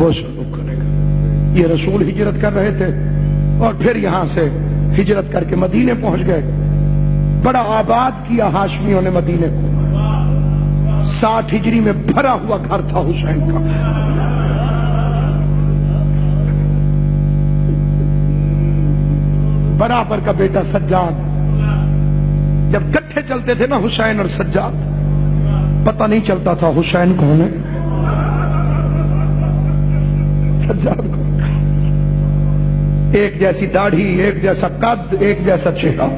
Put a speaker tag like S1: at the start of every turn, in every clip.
S1: وہ شروع کرے گا۔ یہ رسول ہجرت کر رہے تھے اور پھر یہاں سے ہجرت کر کے مدینے پہنچ گئے۔ بڑا آباد کیا ہاشمیوں نے مدینے کو۔ 60 ہجری میں بھرا ہوا گھر تھا حسین کا۔ برابر کا بیٹا سجاد، جب کٹھے چلتے تھے نا حسین اور سجاد، پتہ نہیں چلتا تھا حسین کون ہے سجاد کون ہے۔ ایک جیسی داڑھی، ایک جیسا قد، ایک جیسا چہرہ،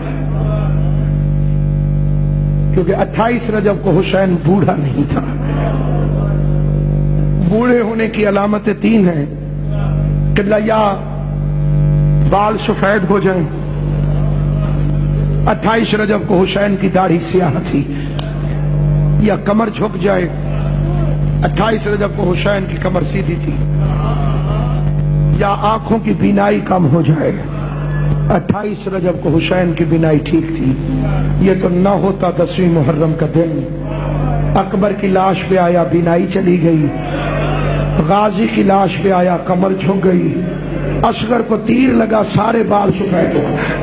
S1: کیونکہ 28 رجب کو حسین بوڑھا نہیں تھا۔ بوڑھے ہونے کی علامتیں 3 ہیں کہ یا بال سفید ہو جائیں۔ 28 رجب کو حسین کی داڑھی سیاہ تھی، یا کمر جھک جائے۔ 28 رجب کو حسین کی کمر سیدھی تھی، یا آنکھوں کی بینائی کم ہو جائے۔ 28 رجب کو حسین کی بینائی ٹھیک تھی۔ یہ تو نہ ہوتا 10ویں محرم کا دن، اکبر کی لاش پہ آیا بینائی چلی گئی، غازی کی لاش پہ آیا کمر جھک گئی، اصغر کو تیر لگا سارے بال سفید ہو گئے۔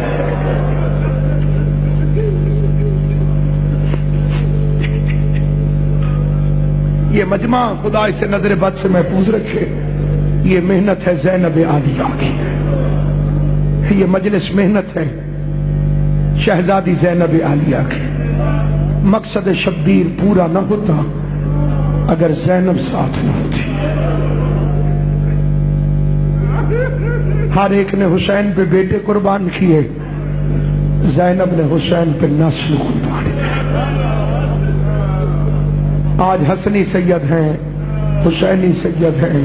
S1: یہ مجمع خدا اسے نظر بد سے محفوظ رکھے۔ یہ محنت ہے زینب عالیہ کی، یہ مجلس محنت ہے شہزادی زینب عالیہ کی۔ مقصد شبیر پورا نہ ہوتا اگر زینب ساتھ نہ ہوتی۔ ہر ایک نے حسین پہ بیٹے قربان کیے، زینب نے حسین پہ نسل قربان کی۔ آج حسنی سید ہیں، حسینی سید ہیں،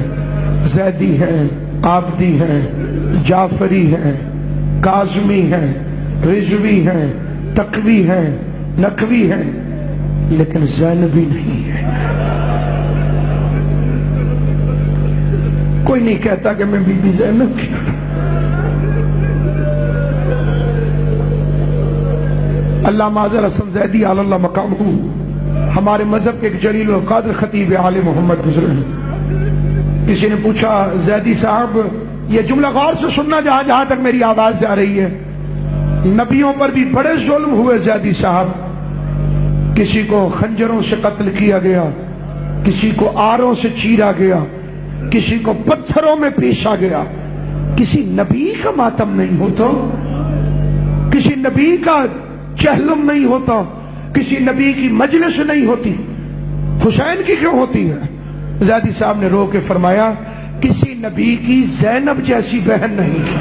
S1: زیدی ہیں، عابدی ہیں، جعفری ہیں، کاظمی ہیں، رضوی ہیں، تقوی ہیں، نقوی ہیں، لیکن زینبی نہیں ہے۔ کوئی نہیں کہتا کہ میں بی بی زینب کی۔ علامہ اظہر حسن زیدی علی اللہ مقامہ ہمارے مذہب کے ایک جلیل القدر خطیب آل محمد گزرے ہیں۔ کسی نے پوچھا زیدی صاحب یہ جملہ غور سے سننا جہاں تک میری آواز سے آ رہی ہے، نبیوں پر بھی بڑے ظلم ہوئے زیدی صاحب۔ کسی کو خنجروں سے قتل کیا گیا، کسی کو آروں سے چیرا گیا، کسی کو پتھروں میں پیشا گیا۔ کسی نبی کا ماتم نہیں ہوتا، کسی نبی کا چہلم نہیں ہوتا، کسی نبی کی مجلس نہیں ہوتی، حسین کی کیوں ہوتی ہے؟ زیدی صاحب نے رو کے فرمایا کسی نبی کی زینب جیسی بہن نہیں تھی۔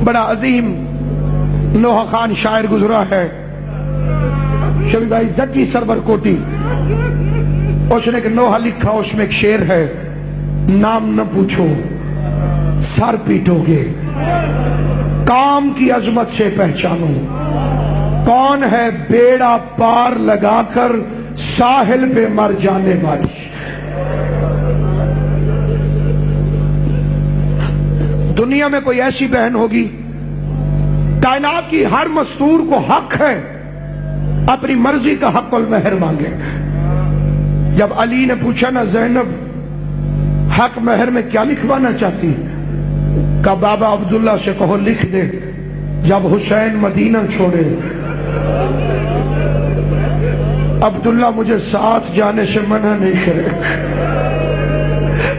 S1: بڑا عظیم نوحہ خان شاعر گزرا ہے، شبی بھائی زکی سرور کوٹی، اس نے ایک نوحہ لکھا، اس میں ایک شعر ہے، نام نہ پوچھو سر پیٹو گے، کام کی عظمت سے پہچانو، کون ہے بیڑا پار لگا کر ساحل پہ مر جانے والی۔ دنیا میں کوئی ایسی بہن ہوگی؟ کائنات کی ہر مستور کو حق ہے اپنی مرضی کا حق المہر مانگے۔ جب علی نے پوچھا نا زینب حق مہر میں کیا لکھوانا چاہتی، کہا بابا عبداللہ سے کہو لکھ دے جب حسین مدینہ چھوڑے عبداللہ مجھے ساتھ جانے سے منع نہیں کرے۔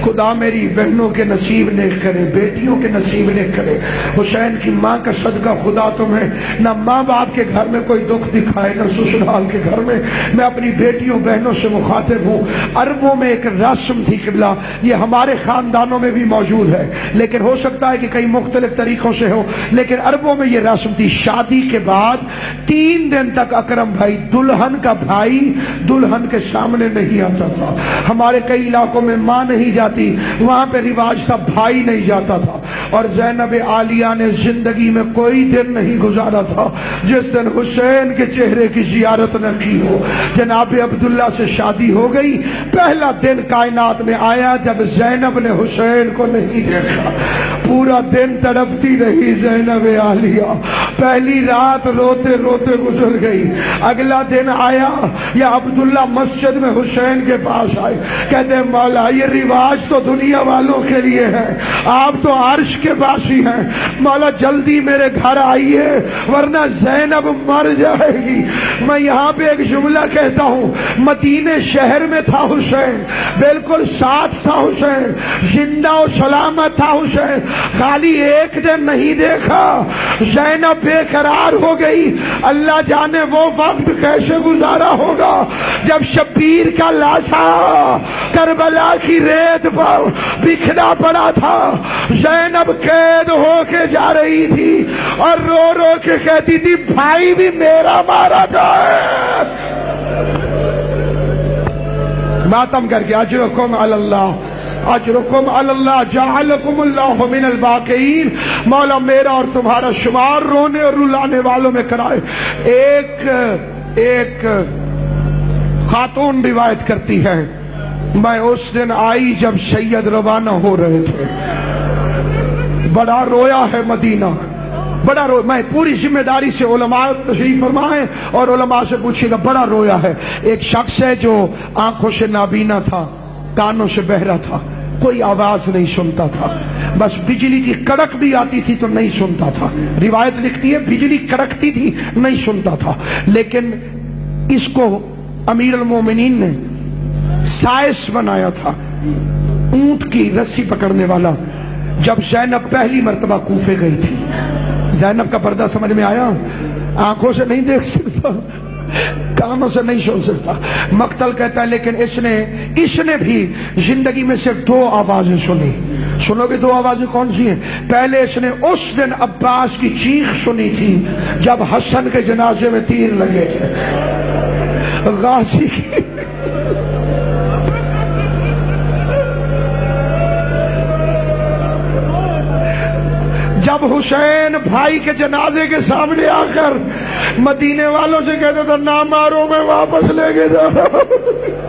S1: خدا میری بہنوں کے نصیب نیک کرے، بیٹیوں کے نصیب نیک کرے۔ حسین کی ماں کا صدقہ خدا تمہیں نہ ماں باپ کے گھر میں کوئی دکھ دکھائے، نہ سسرال کے گھر میں۔ میں اپنی بیٹیوں بہنوں سے مخاطب ہوں۔ عربوں میں ایک رسم تھی قبلہ، یہ ہمارے خاندانوں میں بھی موجود ہے، لیکن ہو سکتا ہے کہ کئی مختلف طریقوں سے ہو، لیکن عربوں میں یہ رسم تھی، شادی کے بعد 3 دن تک اکرم بھائی دلہن کا بھائی دلہن کے سامنے نہیں آتا تھا۔ ہمارے کئی علاقوں میں ماں نہیں جاتی، وہاں پہ رواج تھا بھائی نہیں جاتا تھا۔ اور زینب عالیہ نے زندگی میں کوئی دن نہیں گزارا تھا جس دن حسین کے چہرے کی زیارت نہ کی ہو۔ جناب عبداللہ سے شادی ہو گئی، پہلا دن کائنات میں آیا جب زینب نے حسین کو نہیں دیکھا۔ پورا دن تڑپتی رہی زینب عالیہ، پہلی رات روتے روتے گزر گئی۔ اگلا دن آیا، یا عبداللہ مسجد میں حسین کے پاس آئے، کہتے ہیں مولا یہ رواج تو دنیا والوں کے لیے ہے، آپ تو عرش کے باسی ہیں، مولا جلدی میرے گھر آئیے ورنہ زینب مر جائے گی۔ میں یہاں پہ ایک جملہ کہتا ہوں، مدینے شہر میں تھا حسین، بالکل ساتھ تھا حسین، زندہ و سلامت تھا حسین، خالی ایک دن نہیں دیکھا زینب بے قرار ہو گئی۔ اللہ جانے وہ وقت کیسے گزارا ہوگا جب شبیر کا لاشا کربلا کی ریت پر بکھرا پڑا تھا، زینب قید ہو کے جا رہی تھی اور رو رو کے کہتی تھی بھائی بھی میرا مارا جائے۔ ماتم کر کے اجرکم علی اللہ، اجرکم علی اللہ، جعلکم اللہ من الباقین، مولا میرا اور تمہارا شمار رونے اور رلانے والوں میں کرائے۔ ایک خاتون روایت کرتی ہے، میں اس دن آئی جب سید روانہ ہو رہے تھے، بڑا رویا ہے مدینہ، بڑا رویا۔ میں پوری ذمہ داری سے علماء تشریف فرمائیں اور علماء سے پوچھئے گا، بڑا رویا ہے۔ ایک شخص ہے جو آنکھوں سے نابینا تھا، کانوں سے بہرا تھا، کوئی آواز نہیں سنتا تھا، بس بجلی کی کڑک بھی آتی تھی تو نہیں سنتا تھا۔ روایت لکھتی ہے بجلی کڑکتی تھی نہیں سنتا تھا، لیکن اس کو امیر المومنین نے سائس بنایا تھا، اونٹ کی رسی پکڑنے والا۔ جب زینب پہلی مرتبہ کوفے گئی تھی، زینب کا پردہ سمجھ میں آیا، آنکھوں سے نہیں دیکھ سکتا، کانوں سے نہیں سن سکتا۔ مقتل کہتا ہے لیکن اس نے بھی زندگی میں صرف دو آوازیں سنی۔ سنو گے دو آوازیں کون سی ہیں؟ پہلے اس نے اس دن عباس کی چیخ سنی تھی جب حسن کے جنازے میں تیر لگے تھے، غازی کی۔ جب حسین بھائی کے جنازے کے سامنے آ کر مدینے والوں سے کہتے تھا نہ مارو میں واپس لے کے جا رہا ہوں۔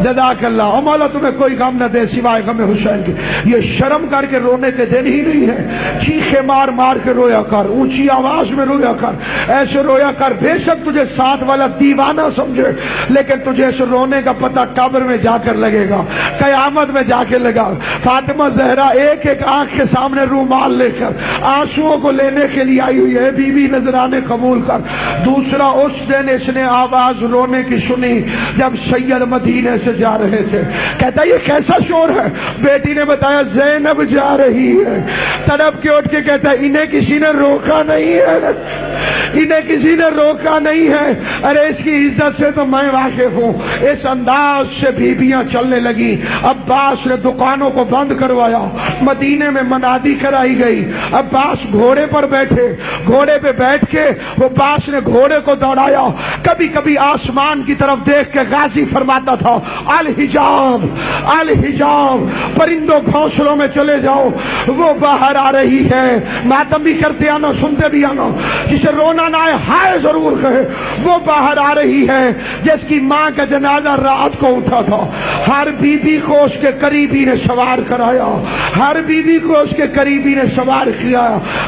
S1: جزاک اللہ، او مولا تمہیں کوئی غم نہ دے سوائے غم حسین کی۔ یہ شرم کر کے رونے کے دن ہی نہیں ہے، چیخے مار مار کے رویا کر، اونچی آواز میں رویا کر، ایسے رویا کر بے شک تجھے ساتھ والا دیوانہ سمجھے، لیکن تجھے اس رونے کا پتہ قبر میں جا کر لگے گا، قیامت میں جا کے لگا۔ فاطمہ زہرا ایک ایک آنکھ کے سامنے رومال لے کر آنسوؤں کو لینے کے لیے آئی ہوئی ہے، بی بی نذرانے قبول کر۔ دوسرا، اس دن اس نے آواز رونے کی سنی جب سید مدینے سے جا رہے تھے، کہتا یہ کیسا شور ہے؟ بیٹی نے بتایا زینب جا رہی ہے۔ تڑپ کے اٹھ کے کہتا ہے انہیں کسی نے روکا نہیں ہے، انہیں کسی نے روکا نہیں ہے۔ ارے اس کی عزت سے تو میں واقف ہوں۔ اس انداز سے بیبیاں چلنے لگی۔ عباس نے دکانوں کو بند کروایا، مدینے میں منادی کرائی گئی۔ عباس گھوڑے پر بیٹھے، گھوڑے پہ بیٹھ کے عباس نے گھوڑے کو دوڑایا، کبھی کبھی آسمان کی طرف دیکھ کے غازی فرماتا تھا الحجاب الحجاب، پرندوں گھونسلوں میں چلے جاؤ، وہ باہر آ رہی ہے۔ ماتم بھی کرتے آنا، سنتے بھی آنا، جسے رونا نہ آئے ہائے ضرور کہے، وہ باہر آ رہی ہے جس کی ماں کا جنازہ رات کو اٹھا تھا۔ ہر بی بی کو اس کے قریبی نے سوار کرایا، ہر بی بی کو اس کے قریبی نے سوار کیا۔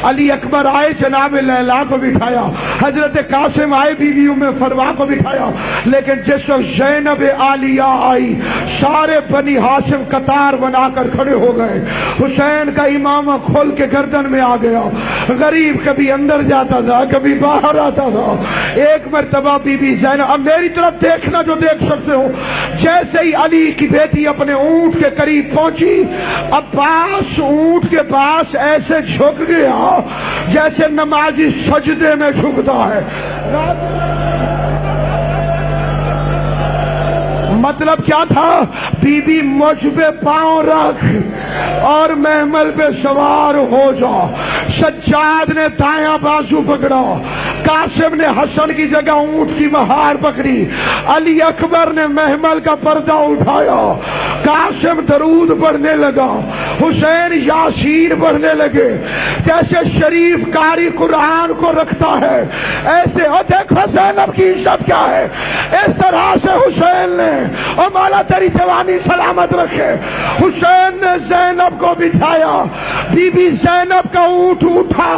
S1: علی اکبر آئے، جناب لیلا کو بٹھایا، حضرت قاسم آئے، بی بی ام فروا کو بٹھایا۔ لیکن جس وقت زینب عالیہ آئی، سارے بنی ہاشم قطار بنا کر کھڑے ہو گئے۔ حسین کا امامہ کھول کے گردن میں آ گیا۔ غریب کبھی اندر جاتا تھا، کبھی باہر آتا تھا۔ ایک مرتبہ بی بی زینب، اب میری طرف دیکھنا جو دیکھ سکتے ہو، جیسے ہی علی کی بیٹی اپنے اونٹ کے قریب پہنچی، عباس اونٹ کے پاس ایسے جھک گیا جیسے نمازی سجدے میں جھکتا ہے۔ مطلب کیا تھا؟ بی بی مجھ پہ پاؤں رکھ اور محمل پہ سوار ہو جا۔ سجاد نے دایاں بازو پکڑا، قاسم نے حسن کی جگہ اونٹ کی مہار پکڑی، علی اکبر نے محمل کا پردہ اٹھایا، قاسم درود پڑھنے لگا، حسین یاسین پڑھنے لگے۔ جیسے شریف قاری قرآن کو رکھتا ہے ایسے، اور دیکھو زینب کی عزت کیا ہے، اس طرح سے حسین نے، اور مولا تیری جوانی سلامت رکھے، حسین نے زینب کو بٹھایا، بی بی زینب کا اونٹ اٹھا،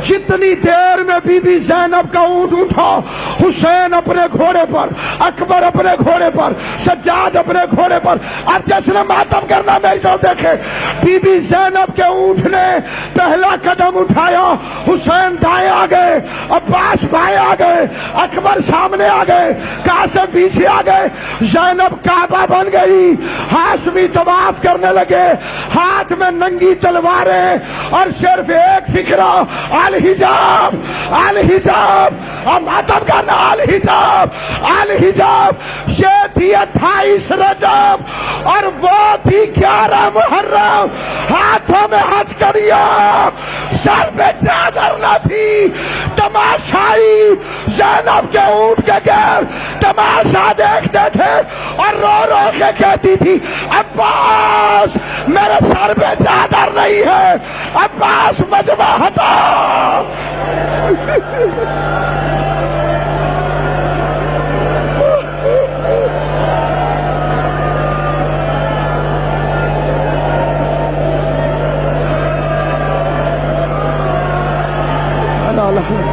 S1: جتنی دیر میں بی بی زینب کا اونٹ اٹھا، حسین اپنے گھوڑے پر، اکبر اپنے گھوڑے پر، سجاد اپنے گھوڑے پر، اب جس نے ماتم کرنا میری تو دیکھے، بی بی زینب کے اونٹ نے پہلا قدم اٹھایا، حسین دائیں آ گئے، عباس بائیں آ گئے، اکبر سامنے آ گئے، قاسم پیچھے آ گئے، زینب کعبہ بن گئی، ہاشمی طواف کرنے لگے، ہاتھ میں ننگی تلواریں اور صرف ایک فکرہ، الحجاب الحجاب، اور ماتم کرنا الحجاب الحجاب۔ یہ تھی 28 رجب اور وہ تھی 11 محرم، ہاتھوں میں ہتھ کڑیا، سر پہ چادر نہ تھی، تماشائی زینب کے اونٹ کے گھر تماشا دیکھتے تھے اور رو رو کے کہتی تھی عباس میرے سر پہ چادر نہیں ہے، عباس مجمع ہٹا۔ اللہ